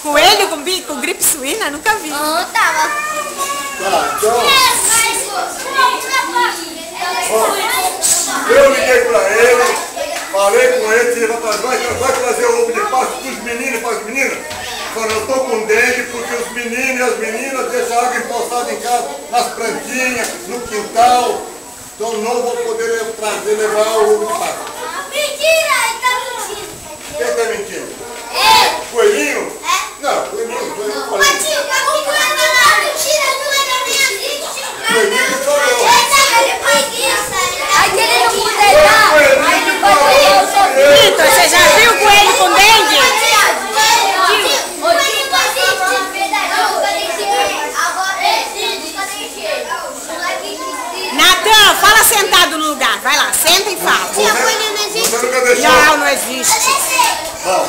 Coelho com gripe suína? Nunca vi. Tava. Tá, então. Eu liguei pra ele, falei com ele, ele vai trazer o ovo de Páscoa para os meninos e para as meninas. Falei, eu estou com dengue porque os meninos e as meninas deixam água empostada em casa, nas plantinhas, no quintal. Então não vou poder levar o ovo de Páscoa. Mentira, ele tá mentindo. Quem está mentindo? Coelhinho? Não, coelhinho. Mas tio, o coelho não mentira, não é da minha vida. Coelhinho sou eu. Ele faz isso. Aí que ele não puder dar. Aí ele faz isso. Vitor, você já viu coelho com dengue? Natan, fala sentado no lugar. Vai lá, senta e fala. Tia, coelho não existe. Não, não existe. Bom.